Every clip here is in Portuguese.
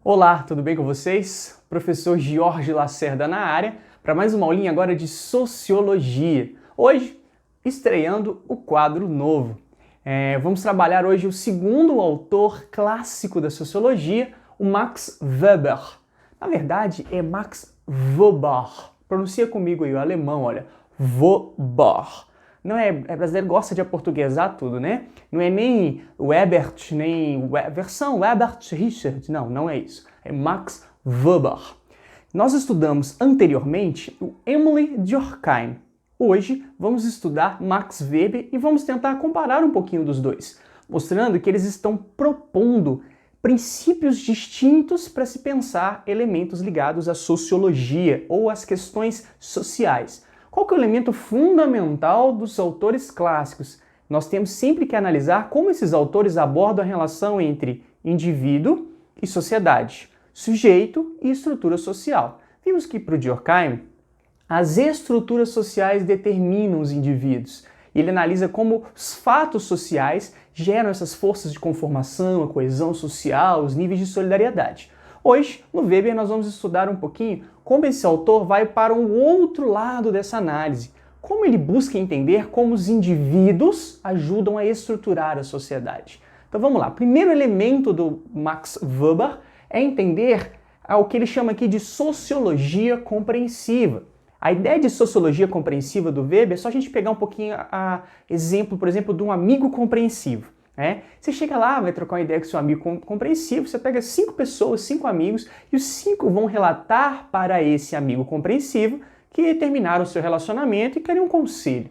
Olá, tudo bem com vocês? Professor Jorge Lacerda na área, para mais uma aulinha agora de Sociologia. Hoje, estreando o quadro novo. Vamos trabalhar hoje o segundo autor clássico da Sociologia, o Max Weber. Na verdade, é Max Weber. Pronuncia comigo aí o alemão, olha, Weber. Não é brasileiro gosta de aportuguesar tudo, né? Não é nem Webert, nem versão Webert Richard, não é isso. É Max Weber. Nós estudamos anteriormente o Emile Durkheim. Hoje vamos estudar Max Weber e vamos tentar comparar um pouquinho dos dois, mostrando que eles estão propondo princípios distintos para se pensar elementos ligados à sociologia ou às questões sociais. Qual que é o elemento fundamental dos autores clássicos? Nós temos sempre que analisar como esses autores abordam a relação entre indivíduo e sociedade, sujeito e estrutura social. Vimos que para o Durkheim, as estruturas sociais determinam os indivíduos. Ele analisa como os fatos sociais geram essas forças de conformação, a coesão social, os níveis de solidariedade. Hoje, no Weber, nós vamos estudar um pouquinho como esse autor vai para um outro lado dessa análise, como ele busca entender como os indivíduos ajudam a estruturar a sociedade. Então vamos lá, o primeiro elemento do Max Weber é entender o que ele chama aqui de sociologia compreensiva. A ideia de sociologia compreensiva do Weber é só a gente pegar um pouquinho exemplo, por exemplo, de um amigo compreensivo. Você chega lá, vai trocar uma ideia com seu amigo compreensivo, você pega 5 pessoas, 5 amigos, e os 5 vão relatar para esse amigo compreensivo que terminaram o seu relacionamento e querem um conselho.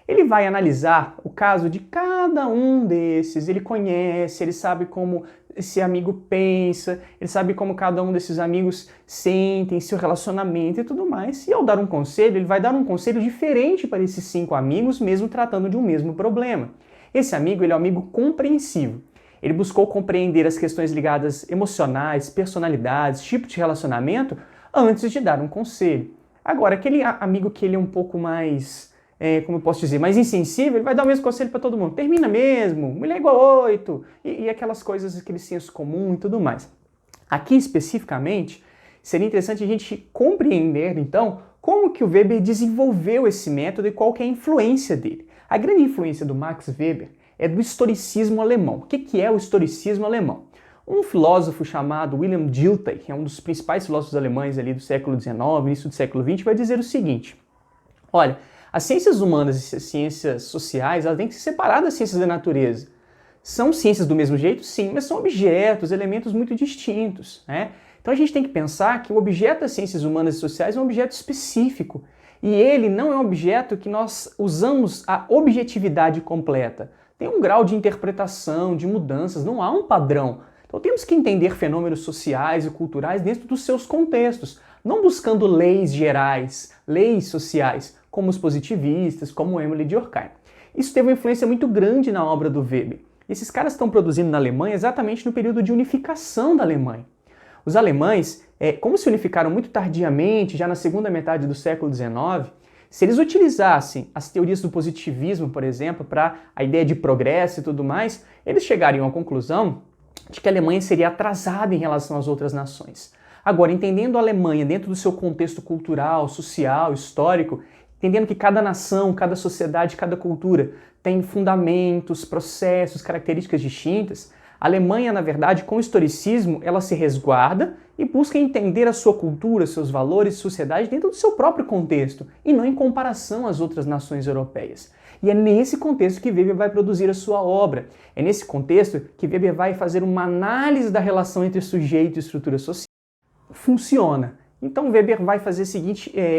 Ele vai analisar o caso de cada um desses, ele conhece, ele sabe como esse amigo pensa, ele sabe como cada um desses amigos sentem seu relacionamento e tudo mais. E ao dar um conselho, ele vai dar um conselho diferente para esses 5 amigos, mesmo tratando de um mesmo problema. Esse amigo, ele é um amigo compreensivo. Ele buscou compreender as questões ligadas emocionais, personalidades, tipo de relacionamento, antes de dar um conselho. Agora, aquele amigo que ele é um pouco mais, como eu posso dizer, mais insensível, ele vai dar o mesmo conselho para todo mundo. Termina mesmo, mulher igual 8, e aquelas coisas, aquele senso comum e tudo mais. Aqui, especificamente, seria interessante a gente compreender, então, como que o Weber desenvolveu esse método e qual que é a influência dele. A grande influência do Max Weber é do historicismo alemão. O que é o historicismo alemão? Um filósofo chamado Wilhelm Dilthey, que é um dos principais filósofos alemães ali do século XIX, início do século XX, vai dizer o seguinte: olha, as ciências humanas e as ciências sociais, elas têm que ser separadas das ciências da natureza. São ciências do mesmo jeito? Sim, mas são objetos, elementos muito distintos, né? Então a gente tem que pensar que o objeto das ciências humanas e sociais é um objeto específico. E ele não é um objeto que nós usamos a objetividade completa. Tem um grau de interpretação, de mudanças, não há um padrão. Então temos que entender fenômenos sociais e culturais dentro dos seus contextos, não buscando leis gerais, leis sociais, como os positivistas, como Emile Durkheim. Isso teve uma influência muito grande na obra do Weber. Esses caras estão produzindo na Alemanha exatamente no período de unificação da Alemanha. Os alemães, como se unificaram muito tardiamente, já na segunda metade do século XIX, se eles utilizassem as teorias do positivismo, por exemplo, para a ideia de progresso e tudo mais, eles chegariam à conclusão de que a Alemanha seria atrasada em relação às outras nações. Agora, entendendo a Alemanha dentro do seu contexto cultural, social, histórico, entendendo que cada nação, cada sociedade, cada cultura tem fundamentos, processos, características distintas, a Alemanha, na verdade, com o historicismo, ela se resguarda e busca entender a sua cultura, seus valores, sociedade dentro do seu próprio contexto e não em comparação às outras nações europeias. E é nesse contexto que Weber vai produzir a sua obra. É nesse contexto que Weber vai fazer uma análise da relação entre sujeito e estrutura social. Funciona. Então Weber vai fazer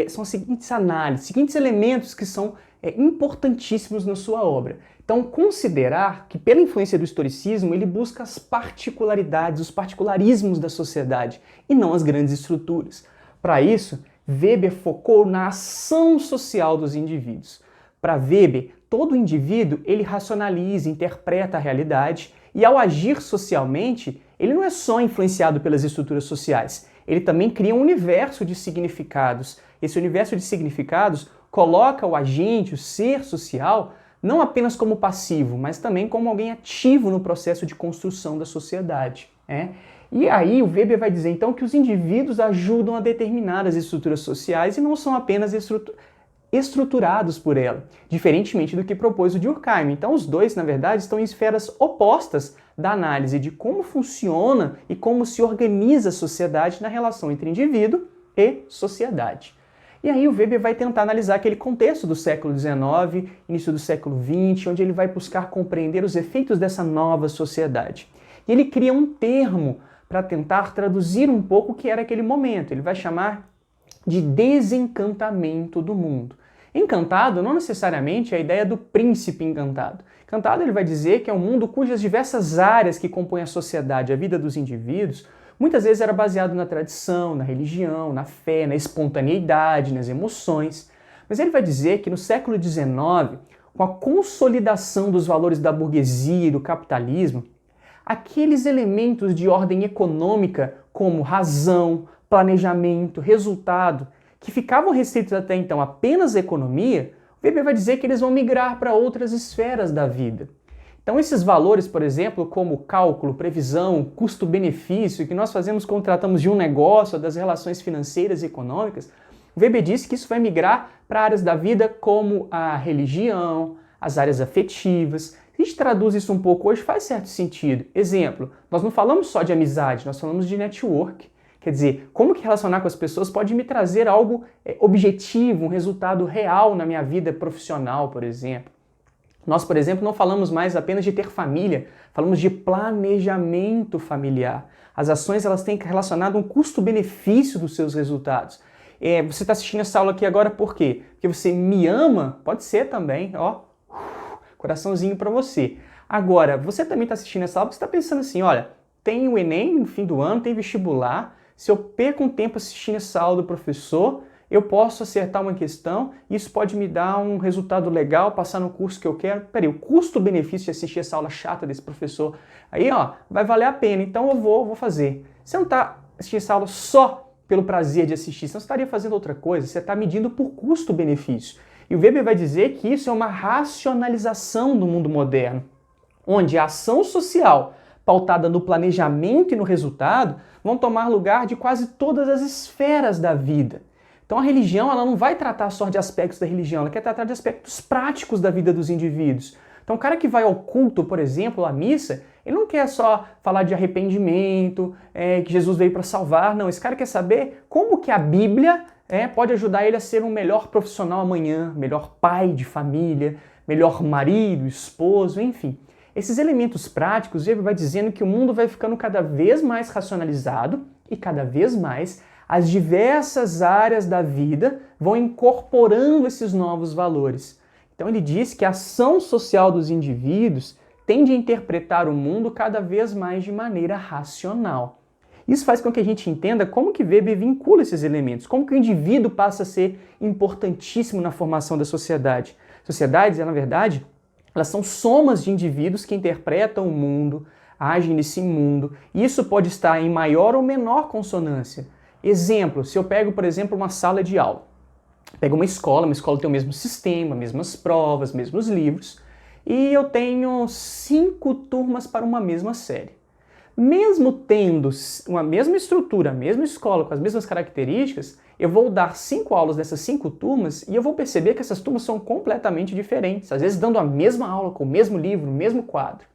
são as seguintes análises, seguintes elementos que são importantíssimos na sua obra. Então, considerar que, pela influência do historicismo, ele busca as particularidades, os particularismos da sociedade e não as grandes estruturas. Para isso, Weber focou na ação social dos indivíduos. Para Weber, todo indivíduo ele racionaliza, interpreta a realidade e, ao agir socialmente, ele não é só influenciado pelas estruturas sociais, ele também cria um universo de significados. Esse universo de significados coloca o agente, o ser social, não apenas como passivo, mas também como alguém ativo no processo de construção da sociedade. E aí o Weber vai dizer então que os indivíduos ajudam a determinar as estruturas sociais e não são apenas estruturados por ela, diferentemente do que propôs o Durkheim. Então os dois, na verdade, estão em esferas opostas da análise de como funciona e como se organiza a sociedade na relação entre indivíduo e sociedade. E aí o Weber vai tentar analisar aquele contexto do século XIX, início do século XX, onde ele vai buscar compreender os efeitos dessa nova sociedade. E ele cria um termo para tentar traduzir um pouco o que era aquele momento. Ele vai chamar de desencantamento do mundo. Encantado não necessariamente é a ideia do príncipe encantado. Encantado ele vai dizer que é um mundo cujas diversas áreas que compõem a sociedade, a vida dos indivíduos, muitas vezes era baseado na tradição, na religião, na fé, na espontaneidade, nas emoções. Mas ele vai dizer que no século XIX, com a consolidação dos valores da burguesia e do capitalismo, aqueles elementos de ordem econômica como razão, planejamento, resultado, que ficavam restritos até então apenas à economia, o Weber vai dizer que eles vão migrar para outras esferas da vida. Então esses valores, por exemplo, como cálculo, previsão, custo-benefício, que nós fazemos quando tratamos de um negócio, das relações financeiras e econômicas, o Weber diz que isso vai migrar para áreas da vida como a religião, as áreas afetivas. Se a gente traduz isso um pouco hoje, faz certo sentido. Exemplo, nós não falamos só de amizade, nós falamos de network. Quer dizer, como que relacionar com as pessoas pode me trazer algo objetivo, um resultado real na minha vida profissional, por exemplo. Nós, por exemplo, não falamos mais apenas de ter família, falamos de planejamento familiar. As ações elas têm relacionado um custo-benefício dos seus resultados. Você está assistindo essa aula aqui agora por quê? Porque você me ama? Pode ser também, ó, coraçãozinho para você. Agora, você também está assistindo essa aula porque você está pensando assim, olha, tem o Enem no fim do ano, tem vestibular. Se eu perco um tempo assistindo essa aula do professor, eu posso acertar uma questão e isso pode me dar um resultado legal, passar no curso que eu quero. Peraí, o custo-benefício de assistir essa aula chata desse professor, aí ó, vai valer a pena, então eu vou fazer. Você não está assistindo essa aula só pelo prazer de assistir, você não estaria fazendo outra coisa, você está medindo por custo-benefício. E o Weber vai dizer que isso é uma racionalização do mundo moderno, onde a ação social pautada no planejamento e no resultado, vão tomar lugar de quase todas as esferas da vida. Então a religião ela não vai tratar só de aspectos da religião, ela quer tratar de aspectos práticos da vida dos indivíduos. Então o cara que vai ao culto, por exemplo, à missa, ele não quer só falar de arrependimento, que Jesus veio para salvar, não. Esse cara quer saber como que a Bíblia pode ajudar ele a ser um melhor profissional amanhã, melhor pai de família, melhor marido, esposo, enfim. Esses elementos práticos, ele vai dizendo que o mundo vai ficando cada vez mais racionalizado e cada vez mais as diversas áreas da vida vão incorporando esses novos valores. Então ele diz que a ação social dos indivíduos tende a interpretar o mundo cada vez mais de maneira racional. Isso faz com que a gente entenda como que Weber vincula esses elementos, como que o indivíduo passa a ser importantíssimo na formação da sociedade. Sociedades, na verdade, elas são somas de indivíduos que interpretam o mundo, agem nesse mundo, e isso pode estar em maior ou menor consonância. Exemplo, se eu pego, por exemplo, uma sala de aula, pego uma escola tem o mesmo sistema, mesmas provas, mesmos livros, e eu tenho 5 turmas para uma mesma série. Mesmo tendo uma mesma estrutura, a mesma escola, com as mesmas características, eu vou dar 5 aulas dessas 5 turmas e eu vou perceber que essas turmas são completamente diferentes, às vezes dando a mesma aula, com o mesmo livro, o mesmo quadro.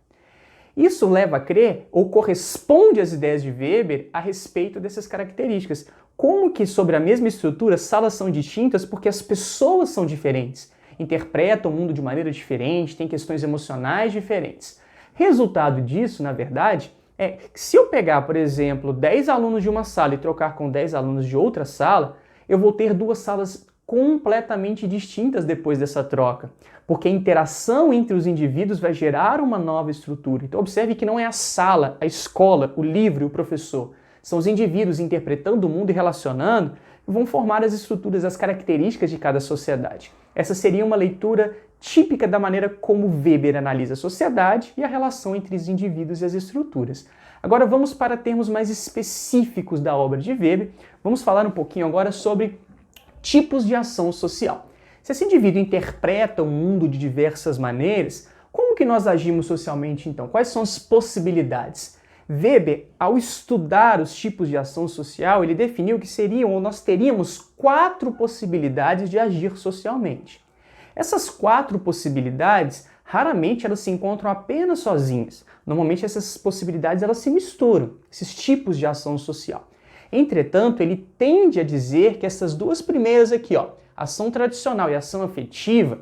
Isso leva a crer, ou corresponde às ideias de Weber a respeito dessas características. Como que sobre a mesma estrutura, salas são distintas porque as pessoas são diferentes, interpretam o mundo de maneira diferente, têm questões emocionais diferentes. Resultado disso, na verdade, é que se eu pegar, por exemplo, 10 alunos de uma sala e trocar com 10 alunos de outra sala, eu vou ter 2 salas completamente distintas depois dessa troca, porque a interação entre os indivíduos vai gerar uma nova estrutura. Então observe que não é a sala, a escola, o livro e o professor. São os indivíduos interpretando o mundo e relacionando que vão formar as estruturas, as características de cada sociedade. Essa seria uma leitura típica da maneira como Weber analisa a sociedade e a relação entre os indivíduos e as estruturas. Agora vamos para termos mais específicos da obra de Weber. Vamos falar um pouquinho agora sobre tipos de ação social. Se esse indivíduo interpreta o mundo de diversas maneiras, como que nós agimos socialmente então? Quais são as possibilidades? Weber, ao estudar os tipos de ação social, ele definiu que seriam, ou nós teríamos 4 possibilidades de agir socialmente. Essas 4 possibilidades, raramente elas se encontram apenas sozinhas. Normalmente essas possibilidades elas se misturam, esses tipos de ação social. Entretanto, ele tende a dizer que essas duas primeiras aqui, ação tradicional e ação afetiva,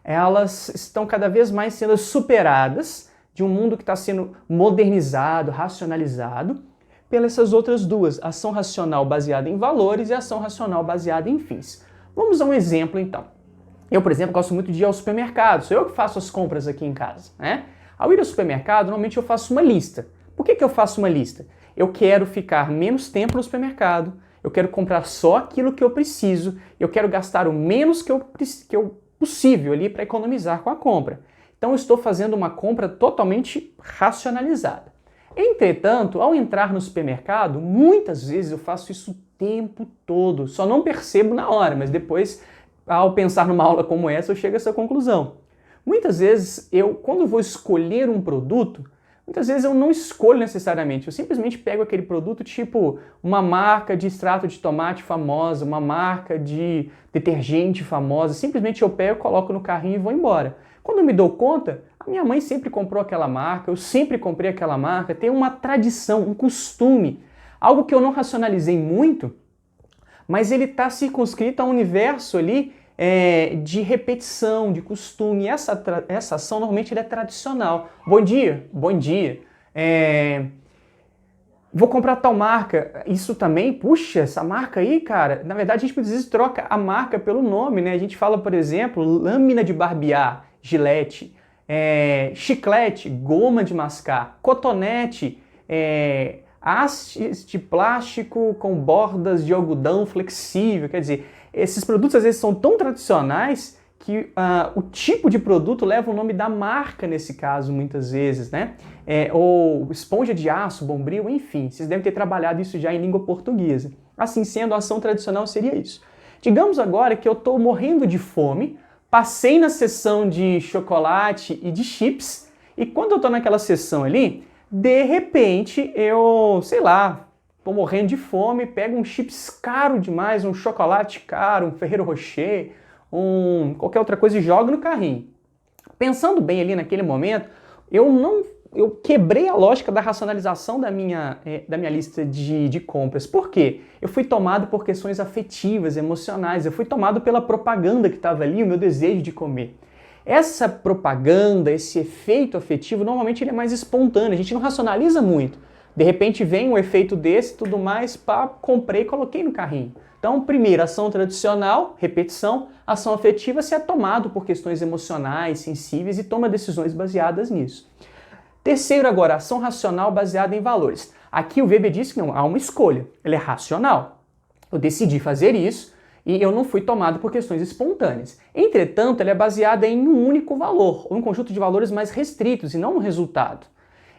elas estão cada vez mais sendo superadas de um mundo que está sendo modernizado, racionalizado, pelas essas outras duas, ação racional baseada em valores e ação racional baseada em fins. Vamos a um exemplo então. Eu, por exemplo, gosto muito de ir ao supermercado, sou eu que faço as compras aqui em casa, né? Ao ir ao supermercado, normalmente eu faço uma lista. Por que eu faço uma lista? Eu quero ficar menos tempo no supermercado, eu quero comprar só aquilo que eu preciso, eu quero gastar o menos que eu possível ali para economizar com a compra. Então eu estou fazendo uma compra totalmente racionalizada. Entretanto, ao entrar no supermercado, muitas vezes eu faço isso o tempo todo, só não percebo na hora, mas depois, ao pensar numa aula como essa, eu chego a essa conclusão. Muitas vezes, quando vou escolher um produto, muitas vezes eu não escolho necessariamente, eu simplesmente pego aquele produto tipo uma marca de extrato de tomate famosa, uma marca de detergente famosa, simplesmente eu pego, coloco no carrinho e vou embora. Quando eu me dou conta, a minha mãe sempre comprou aquela marca, eu sempre comprei aquela marca, tem uma tradição, um costume, algo que eu não racionalizei muito, mas ele está circunscrito a um universo ali de repetição, de costume. Essa ação normalmente é tradicional. Bom dia, bom dia. Vou comprar tal marca. Isso também, puxa, essa marca aí, cara, na verdade a gente às vezes troca a marca pelo nome, né? A gente fala, por exemplo, lâmina de barbear, Gillette, chiclete, goma de mascar, cotonete, hastes de plástico com bordas de algodão flexível. Quer dizer, esses produtos às vezes são tão tradicionais que o tipo de produto leva o nome da marca nesse caso, muitas vezes, né? Ou esponja de aço, Bombril, enfim. Vocês devem ter trabalhado isso já em língua portuguesa. Assim sendo, a ação tradicional seria isso. Digamos agora que eu estou morrendo de fome, passei na seção de chocolate e de chips, e quando eu estou naquela seção ali, de repente eu, sei lá, estou morrendo de fome, pego um chips caro demais, um chocolate caro, um Ferrero Rocher, qualquer outra coisa e jogo no carrinho. Pensando bem ali naquele momento, eu quebrei a lógica da racionalização da minha lista de compras. Por quê? Eu fui tomado por questões afetivas, emocionais, eu fui tomado pela propaganda que estava ali, o meu desejo de comer. Essa propaganda, esse efeito afetivo, normalmente ele é mais espontâneo, a gente não racionaliza muito. De repente vem um efeito desse, tudo mais, comprei e coloquei no carrinho. Então, primeiro, ação tradicional, repetição, ação afetiva, se é tomado por questões emocionais, sensíveis e toma decisões baseadas nisso. Terceiro agora, ação racional baseada em valores. Aqui o Weber disse que não, há uma escolha, ela é racional. Eu decidi fazer isso e eu não fui tomado por questões espontâneas. Entretanto, ela é baseada em um único valor, ou um conjunto de valores mais restritos e não no resultado.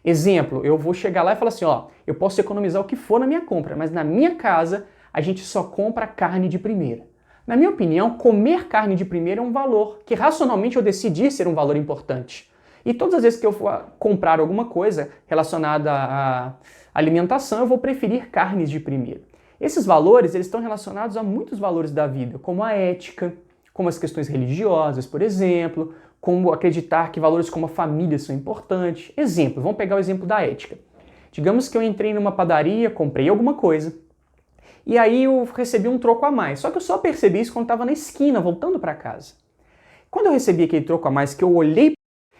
Exemplo, eu vou chegar lá e falar assim, eu posso economizar o que for na minha compra, mas na minha casa a gente só compra carne de primeira. Na minha opinião, comer carne de primeira é um valor que racionalmente eu decidi ser um valor importante. E todas as vezes que eu for comprar alguma coisa relacionada à alimentação, eu vou preferir carnes de primeira. Esses valores eles estão relacionados a muitos valores da vida, como a ética, como as questões religiosas, por exemplo, como acreditar que valores como a família são importantes. Exemplo, vamos pegar o exemplo da ética. Digamos que eu entrei numa padaria, comprei alguma coisa, e aí eu recebi um troco a mais. Só que eu só percebi isso quando estava na esquina, voltando para casa. Quando eu recebi aquele troco a mais, que eu olhei,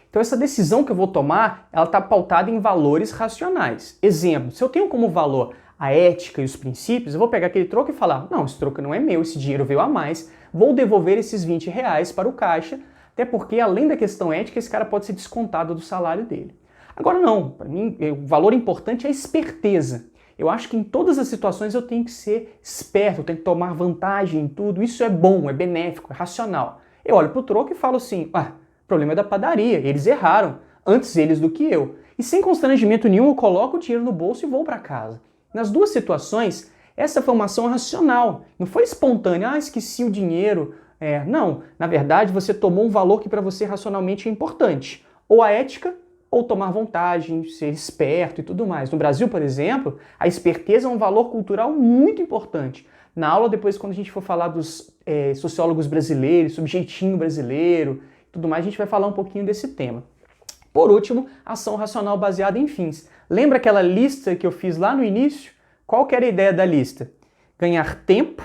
então essa decisão que eu vou tomar, ela está pautada em valores racionais. Exemplo, se eu tenho como valor a ética e os princípios, eu vou pegar aquele troco e falar, não, esse troco não é meu, esse dinheiro veio a mais, vou devolver esses R$20 para o caixa, até porque, além da questão ética, esse cara pode ser descontado do salário dele. Agora não, para mim, o valor importante é a esperteza. Eu acho que em todas as situações eu tenho que ser esperto, eu tenho que tomar vantagem em tudo. Isso é bom, é benéfico, é racional. Eu olho para o troco e falo assim, o problema é da padaria, eles erraram, antes eles do que eu. E sem constrangimento nenhum eu coloco o dinheiro no bolso e vou para casa. Nas duas situações, essa foi uma ação racional, não foi espontânea, esqueci o dinheiro. Não, na verdade você tomou um valor que para você racionalmente é importante, ou a ética ou tomar vantagem, ser esperto e tudo mais. No Brasil, por exemplo, a esperteza é um valor cultural muito importante. Na aula, depois, quando a gente for falar dos sociólogos brasileiros, sobre jeitinho brasileiro e tudo mais, a gente vai falar um pouquinho desse tema. Por último, ação racional baseada em fins. Lembra aquela lista que eu fiz lá no início? Qual que era a ideia da lista? Ganhar tempo,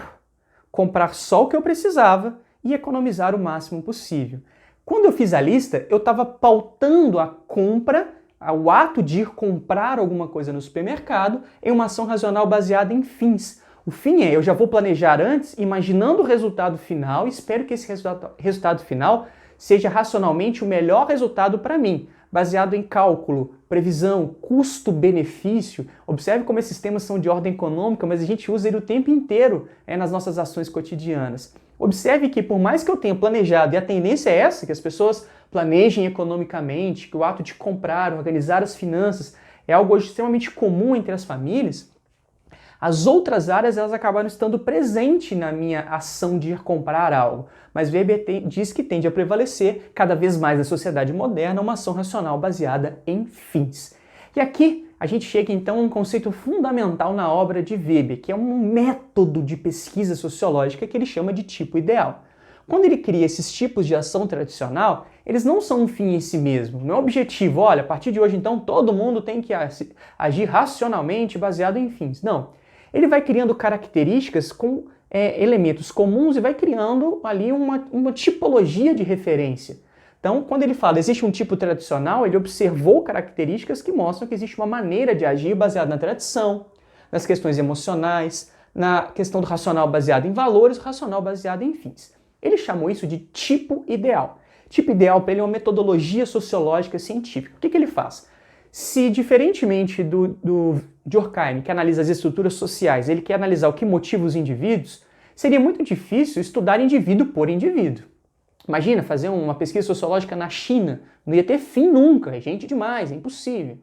comprar só o que eu precisava e economizar o máximo possível. Quando eu fiz a lista, eu estava pautando a compra, o ato de ir comprar alguma coisa no supermercado, em uma ação racional baseada em fins. O fim é, eu já vou planejar antes, imaginando o resultado final, e espero que esse resultado final seja racionalmente o melhor resultado para mim, baseado em cálculo, previsão, custo-benefício. Observe como esses temas são de ordem econômica, mas a gente usa ele o tempo inteiro nas nossas ações cotidianas. Observe que por mais que eu tenha planejado, e a tendência é essa, que as pessoas planejem economicamente, que o ato de comprar, organizar as finanças é algo hoje extremamente comum entre as famílias, as outras áreas elas acabaram estando presentes na minha ação de ir comprar algo. Mas Weber diz que tende a prevalecer cada vez mais na sociedade moderna uma ação racional baseada em fins. E aqui a gente chega então a um conceito fundamental na obra de Weber, que é um método de pesquisa sociológica que ele chama de tipo ideal. Quando ele cria esses tipos de ação tradicional, eles não são um fim em si mesmo, não é um objetivo, olha, a partir de hoje então todo mundo tem que agir racionalmente baseado em fins. Não. Ele vai criando características com elementos comuns e vai criando ali uma tipologia de referência. Então, quando ele fala existe um tipo tradicional, ele observou características que mostram que existe uma maneira de agir baseada na tradição, nas questões emocionais, na questão do racional baseado em valores, racional baseado em fins. Ele chamou isso de tipo ideal. Tipo ideal para ele é uma metodologia sociológica científica. O que ele faz? Se, diferentemente do Durkheim, que analisa as estruturas sociais, ele quer analisar o que motiva os indivíduos, seria muito difícil estudar indivíduo por indivíduo. Imagina fazer uma pesquisa sociológica na China, não ia ter fim nunca, é gente demais, é impossível.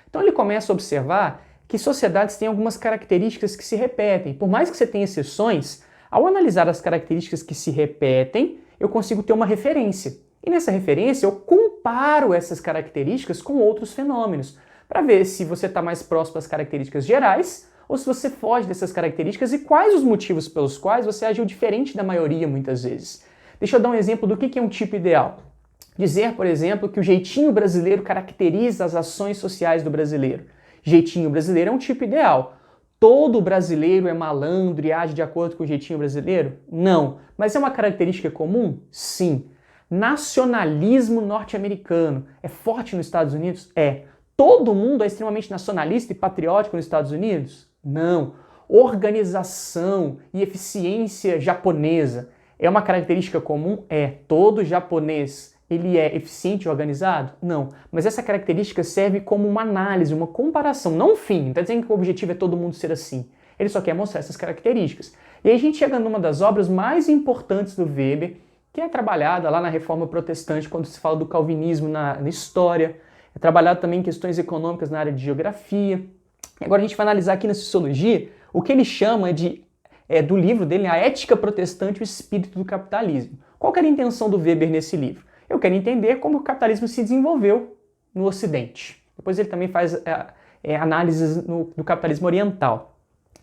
Então ele começa a observar que sociedades têm algumas características que se repetem. Por mais que você tenha exceções, ao analisar as características que se repetem, eu consigo ter uma referência. E nessa referência eu comparo essas características com outros fenômenos, para ver se você está mais próximo das características gerais ou se você foge dessas características e quais os motivos pelos quais você agiu diferente da maioria muitas vezes. Deixa eu dar um exemplo do que é um tipo ideal. Dizer, por exemplo, que o jeitinho brasileiro caracteriza as ações sociais do brasileiro. Jeitinho brasileiro é um tipo ideal. Todo brasileiro é malandro e age de acordo com o jeitinho brasileiro? Não. Mas é uma característica comum? Sim. Nacionalismo norte-americano é forte nos Estados Unidos? É. Todo mundo é extremamente nacionalista e patriótico nos Estados Unidos? Não. Organização e eficiência japonesa é uma característica comum? É. Todo japonês, ele é eficiente e organizado? Não. Mas essa característica serve como uma análise, uma comparação, não um fim. Não está dizendo que o objetivo é todo mundo ser assim. Ele só quer mostrar essas características. E aí a gente chega numa das obras mais importantes do Weber, que é trabalhada lá na Reforma Protestante, quando se fala do calvinismo na história. É trabalhado também em questões econômicas na área de geografia. Agora a gente vai analisar aqui na sociologia o que ele chama do livro dele, A Ética Protestante e o Espírito do Capitalismo. Qual que era a intenção do Weber nesse livro? Eu quero entender como o capitalismo se desenvolveu no Ocidente. Depois ele também faz análises do capitalismo oriental.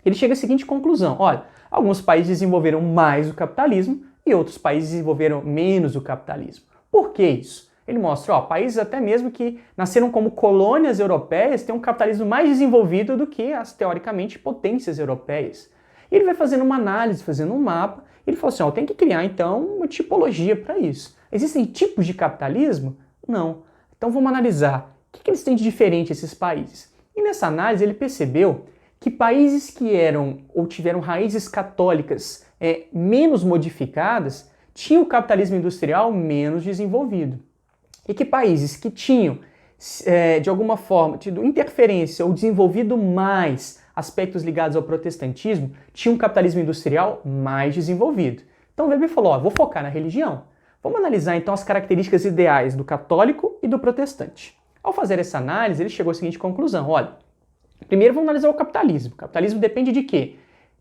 Ele chega à seguinte conclusão: olha, alguns países desenvolveram mais o capitalismo e outros países desenvolveram menos o capitalismo. Por que isso? Ele mostra, países até mesmo que nasceram como colônias europeias têm um capitalismo mais desenvolvido do que as, teoricamente, potências europeias. E ele vai fazendo uma análise, fazendo um mapa, e ele falou assim, tem que criar, então, uma tipologia para isso. Existem tipos de capitalismo? Não. Então vamos analisar o que eles têm de diferente, esses países. E nessa análise ele percebeu que países que eram ou tiveram raízes católicas menos modificadas tinham o capitalismo industrial menos desenvolvido. E que países que tinham, de alguma forma, tido interferência ou desenvolvido mais aspectos ligados ao protestantismo, tinham um capitalismo industrial mais desenvolvido. Então Weber falou, vou focar na religião. Vamos analisar então as características ideais do católico e do protestante. Ao fazer essa análise, ele chegou à seguinte conclusão, olha, primeiro vamos analisar o capitalismo. O capitalismo depende de quê?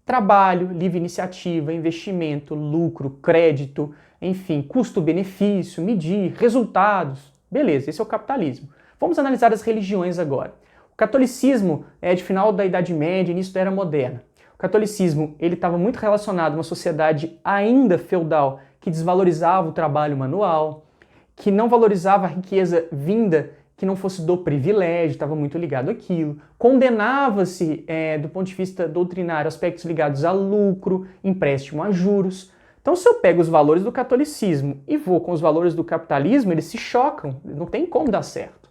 Trabalho, livre iniciativa, investimento, lucro, crédito, enfim, custo-benefício, medir, resultados. Beleza, esse é o capitalismo. Vamos analisar as religiões agora. O catolicismo é de final da Idade Média, início da Era Moderna. O catolicismo ele estava muito relacionado a uma sociedade ainda feudal que desvalorizava o trabalho manual, que não valorizava a riqueza vinda que não fosse do privilégio, estava muito ligado àquilo. Condenava-se, do ponto de vista doutrinário, aspectos ligados a lucro, empréstimo a juros. Então, se eu pego os valores do catolicismo e vou com os valores do capitalismo, eles se chocam, não tem como dar certo.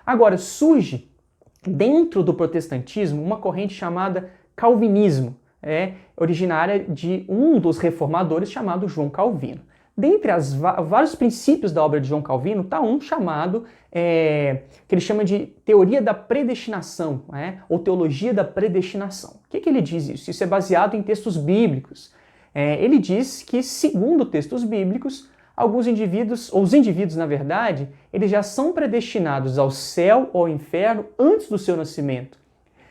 Agora, surge dentro do protestantismo uma corrente chamada calvinismo, originária de um dos reformadores chamado João Calvino. Dentre vários princípios da obra de João Calvino, está um chamado, que ele chama de teoria da predestinação, ou teologia da predestinação. O que ele diz isso? Isso é baseado em textos bíblicos. Ele diz que, segundo textos bíblicos, alguns indivíduos, ou os indivíduos, na verdade, eles já são predestinados ao céu ou ao inferno antes do seu nascimento.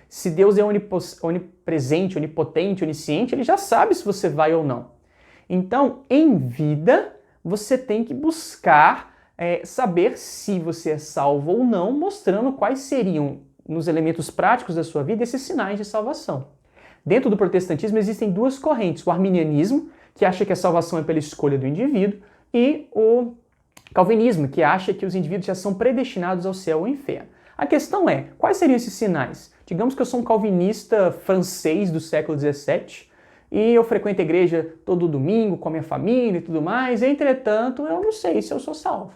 Se Deus é onipresente, onipotente, onisciente, ele já sabe se você vai ou não. Então, em vida, você tem que buscar saber se você é salvo ou não, mostrando quais seriam, nos elementos práticos da sua vida, esses sinais de salvação. Dentro do protestantismo existem duas correntes, o arminianismo, que acha que a salvação é pela escolha do indivíduo, e o calvinismo, que acha que os indivíduos já são predestinados ao céu ou ao inferno. A questão é, quais seriam esses sinais? Digamos que eu sou um calvinista francês do século XVII, e eu frequento a igreja todo domingo com a minha família e tudo mais, entretanto, eu não sei se eu sou salvo.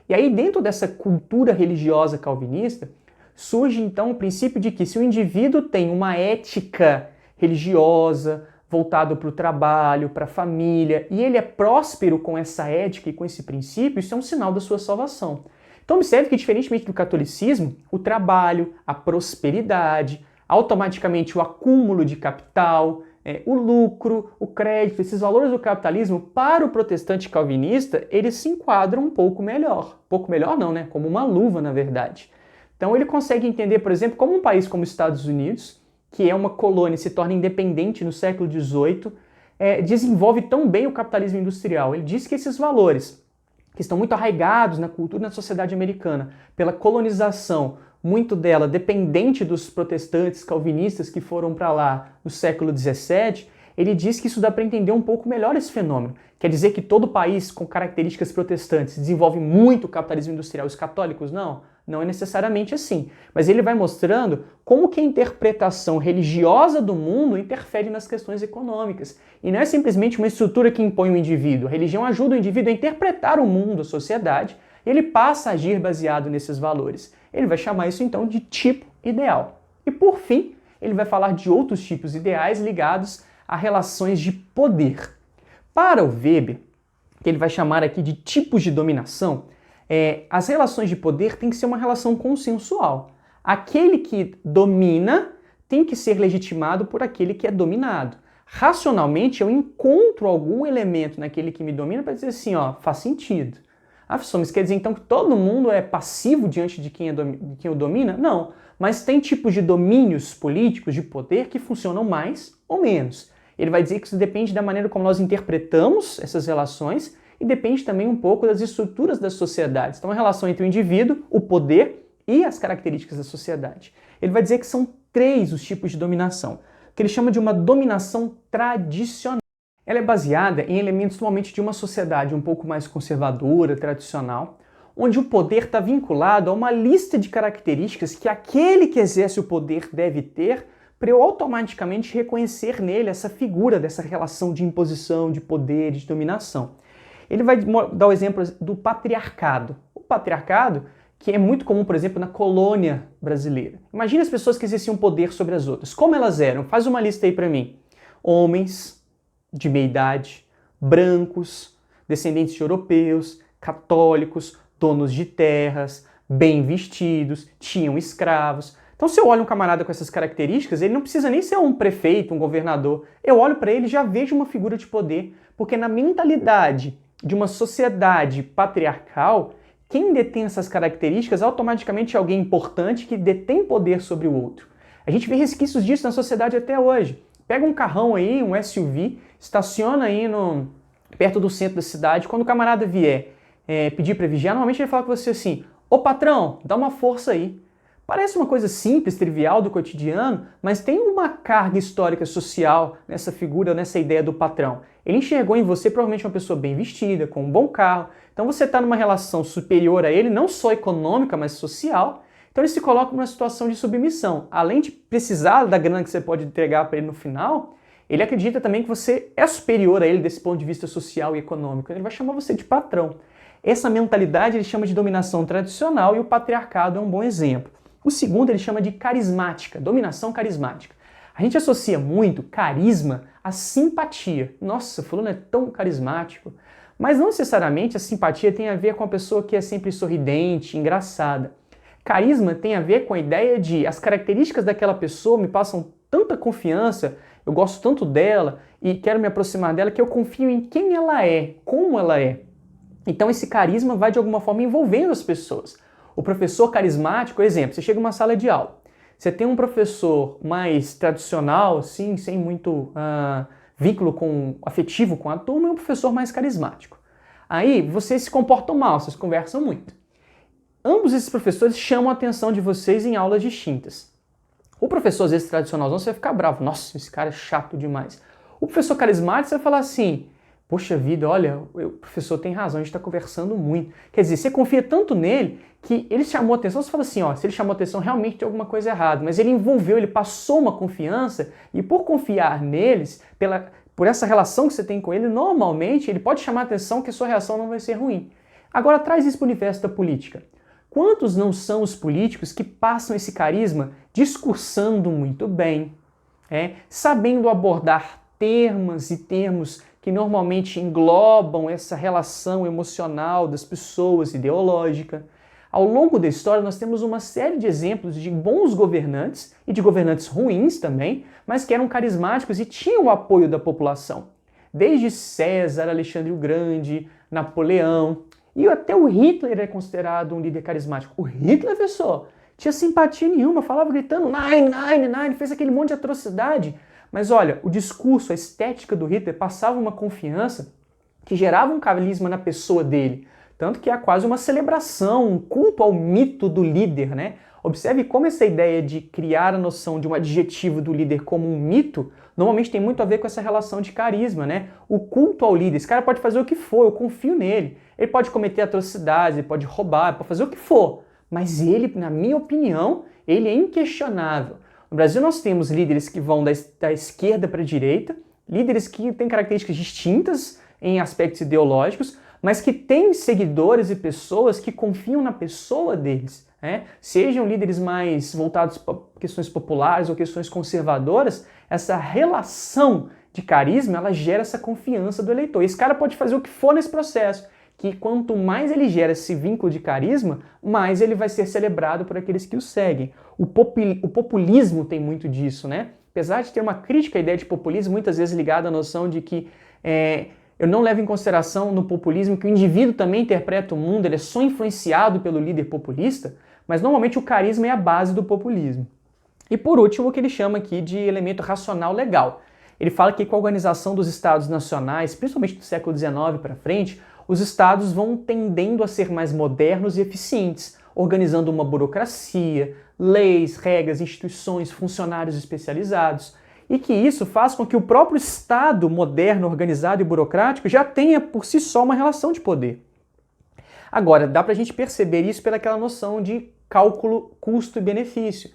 E aí, dentro dessa cultura religiosa calvinista, surge então o princípio de que se o indivíduo tem uma ética religiosa, voltado para o trabalho, para a família, e ele é próspero com essa ética e com esse princípio, isso é um sinal da sua salvação. Então observe que, diferentemente do catolicismo, o trabalho, a prosperidade, automaticamente o acúmulo de capital, o lucro, o crédito, esses valores do capitalismo, para o protestante calvinista, eles se enquadram um pouco melhor. Um pouco melhor não, né? Como uma luva, na verdade. Então ele consegue entender, por exemplo, como um país como os Estados Unidos, que é uma colônia e se torna independente no século XVIII, desenvolve tão bem o capitalismo industrial. Ele diz que esses valores, que estão muito arraigados na cultura e na sociedade americana, pela colonização, muito dela dependente dos protestantes calvinistas que foram para lá no século XVII, ele diz que isso dá para entender um pouco melhor esse fenômeno. Quer dizer que todo país com características protestantes desenvolve muito o capitalismo industrial, os católicos não? Não é necessariamente assim. Mas ele vai mostrando como que a interpretação religiosa do mundo interfere nas questões econômicas. E não é simplesmente uma estrutura que impõe o indivíduo. A religião ajuda o indivíduo a interpretar o mundo, a sociedade, e ele passa a agir baseado nesses valores. Ele vai chamar isso então de tipo ideal. E por fim, ele vai falar de outros tipos ideais ligados a relações de poder. Para o Weber, que ele vai chamar aqui de tipos de dominação, as relações de poder têm que ser uma relação consensual. Aquele que domina tem que ser legitimado por aquele que é dominado. Racionalmente, eu encontro algum elemento naquele que me domina para dizer assim, faz sentido. Mas quer dizer então que todo mundo é passivo diante de quem o domina? Não, mas tem tipos de domínios políticos, de poder, que funcionam mais ou menos. Ele vai dizer que isso depende da maneira como nós interpretamos essas relações e depende também um pouco das estruturas das sociedades. Então, a relação entre o indivíduo, o poder e as características da sociedade. Ele vai dizer que são 3 os tipos de dominação, que ele chama de uma dominação tradicional. Ela é baseada em elementos normalmente de uma sociedade um pouco mais conservadora, tradicional, onde o poder está vinculado a uma lista de características que aquele que exerce o poder deve ter para eu automaticamente reconhecer nele essa figura dessa relação de imposição, de poder, de dominação. Ele vai dar o exemplo do patriarcado. O patriarcado, que é muito comum, por exemplo, na colônia brasileira. Imagina as pessoas que exerciam poder sobre as outras. Como elas eram? Faz uma lista aí para mim. Homens de meia idade, brancos, descendentes de europeus, católicos, donos de terras, bem vestidos, tinham escravos. Então, se eu olho um camarada com essas características, ele não precisa nem ser um prefeito, um governador. Eu olho para ele e já vejo uma figura de poder, porque na mentalidade de uma sociedade patriarcal, quem detém essas características automaticamente é alguém importante que detém poder sobre o outro. A gente vê resquícios disso na sociedade até hoje. Pega um carrão aí, um SUV, estaciona aí perto do centro da cidade, quando o camarada vier pedir para vigiar, normalmente ele fala com você assim, Ô patrão, dá uma força aí. Parece uma coisa simples, trivial do cotidiano, mas tem uma carga histórica social nessa figura, nessa ideia do patrão. Ele enxergou em você provavelmente uma pessoa bem vestida, com um bom carro. Então você está numa relação superior a ele, não só econômica, mas social. Então ele se coloca numa situação de submissão. Além de precisar da grana que você pode entregar para ele no final, ele acredita também que você é superior a ele desse ponto de vista social e econômico. Ele vai chamar você de patrão. Essa mentalidade ele chama de dominação tradicional e o patriarcado é um bom exemplo. O segundo ele chama de carismática, dominação carismática. A gente associa muito carisma à simpatia. Nossa, fulano é tão carismático. Mas não necessariamente a simpatia tem a ver com a pessoa que é sempre sorridente, engraçada. Carisma tem a ver com a ideia de as características daquela pessoa me passam tanta confiança, eu gosto tanto dela e quero me aproximar dela que eu confio em quem ela é, como ela é. Então esse carisma vai de alguma forma envolvendo as pessoas. O professor carismático, exemplo, você chega numa sala de aula, você tem um professor mais tradicional, assim, sem muito vínculo afetivo com a turma, e um professor mais carismático. Aí vocês se comportam mal, vocês conversam muito. Ambos esses professores chamam a atenção de vocês em aulas distintas. O professor, às vezes, tradicionalzão, você vai ficar bravo. Nossa, esse cara é chato demais. O professor carismático, você vai falar assim, poxa vida, olha, o professor tem razão, a gente está conversando muito. Quer dizer, você confia tanto nele que ele chamou a atenção, você fala assim, ó, se ele chamou a atenção, realmente tem alguma coisa errada. Mas ele envolveu, ele passou uma confiança e por confiar neles, por essa relação que você tem com ele, normalmente ele pode chamar a atenção que a sua reação não vai ser ruim. Agora traz isso para o universo da política. Quantos não são os políticos que passam esse carisma discursando muito bem, sabendo abordar termos e termos que normalmente englobam essa relação emocional das pessoas, ideológica. Ao longo da história nós temos uma série de exemplos de bons governantes e de governantes ruins também, mas que eram carismáticos e tinham o apoio da população. Desde César, Alexandre o Grande, Napoleão, e até o Hitler é considerado um líder carismático. O Hitler, pessoal, tinha simpatia nenhuma, falava gritando Nein, Nein, Nein, fez aquele monte de atrocidade. Mas olha, o discurso, a estética do Hitler passava uma confiança que gerava um carisma na pessoa dele. Tanto que há quase uma celebração, um culto ao mito do líder, né? Observe como essa ideia de criar a noção de um adjetivo do líder como um mito, normalmente tem muito a ver com essa relação de carisma, né? O culto ao líder. Esse cara pode fazer o que for, eu confio nele. Ele pode cometer atrocidades, ele pode roubar, ele pode fazer o que for. Mas ele, na minha opinião, ele é inquestionável. No Brasil nós temos líderes que vão da esquerda para a direita, líderes que têm características distintas em aspectos ideológicos, mas que têm seguidores e pessoas que confiam na pessoa deles. Sejam líderes mais voltados para questões populares ou questões conservadoras, essa relação de carisma, ela gera essa confiança do eleitor. Esse cara pode fazer o que for nesse processo, que quanto mais ele gera esse vínculo de carisma, mais ele vai ser celebrado por aqueles que o seguem. O populismo tem muito disso, né? Apesar de ter uma crítica à ideia de populismo, muitas vezes ligada à noção de que eu não levo em consideração no populismo que o indivíduo também interpreta o mundo, ele é só influenciado pelo líder populista, mas normalmente o carisma é a base do populismo. E por último, o que ele chama aqui de elemento racional legal. Ele fala que com a organização dos estados nacionais, principalmente do século XIX para frente, os estados vão tendendo a ser mais modernos e eficientes, organizando uma burocracia, leis, regras, instituições, funcionários especializados, e que isso faz com que o próprio Estado moderno, organizado e burocrático já tenha por si só uma relação de poder. Agora, dá para a gente perceber isso pelaquela noção de cálculo custo e benefício.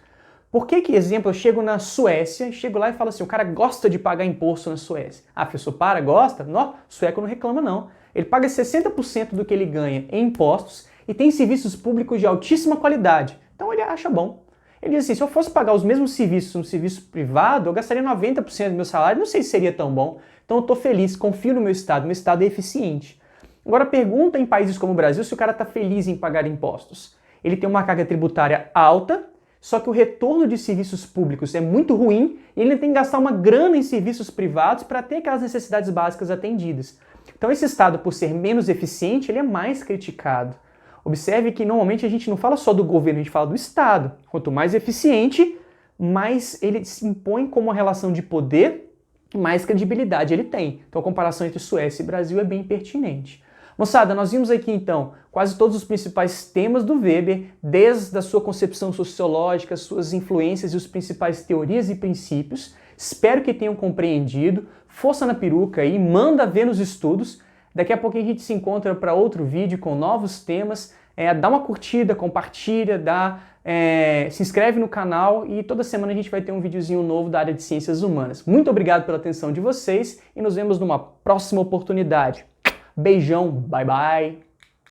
Por que, exemplo, eu chego na Suécia, chego lá e falo assim, o cara gosta de pagar imposto na Suécia. Ah, professor, gosta? Não, o sueco não reclama não. Ele paga 60% do que ele ganha em impostos e tem serviços públicos de altíssima qualidade. Então ele acha bom. Ele diz assim, se eu fosse pagar os mesmos serviços no serviço privado, eu gastaria 90% do meu salário, não sei se seria tão bom. Então eu estou feliz, confio no meu Estado é eficiente. Agora pergunta em países como o Brasil se o cara está feliz em pagar impostos. Ele tem uma carga tributária alta, só que o retorno de serviços públicos é muito ruim e ele tem que gastar uma grana em serviços privados para ter aquelas necessidades básicas atendidas. Então esse Estado, por ser menos eficiente, ele é mais criticado. Observe que normalmente a gente não fala só do governo, a gente fala do Estado. Quanto mais eficiente, mais ele se impõe como uma relação de poder, mais credibilidade ele tem. Então a comparação entre Suécia e Brasil é bem pertinente. Moçada, nós vimos aqui então quase todos os principais temas do Weber, desde a sua concepção sociológica, suas influências e os principais teorias e princípios. Espero que tenham compreendido. Força na peruca aí, manda ver nos estudos. Daqui a pouquinho a gente se encontra para outro vídeo com novos temas. Dá uma curtida, compartilha, se inscreve no canal e toda semana a gente vai ter um videozinho novo da área de Ciências Humanas. Muito obrigado pela atenção de vocês e nos vemos numa próxima oportunidade. Beijão, bye bye!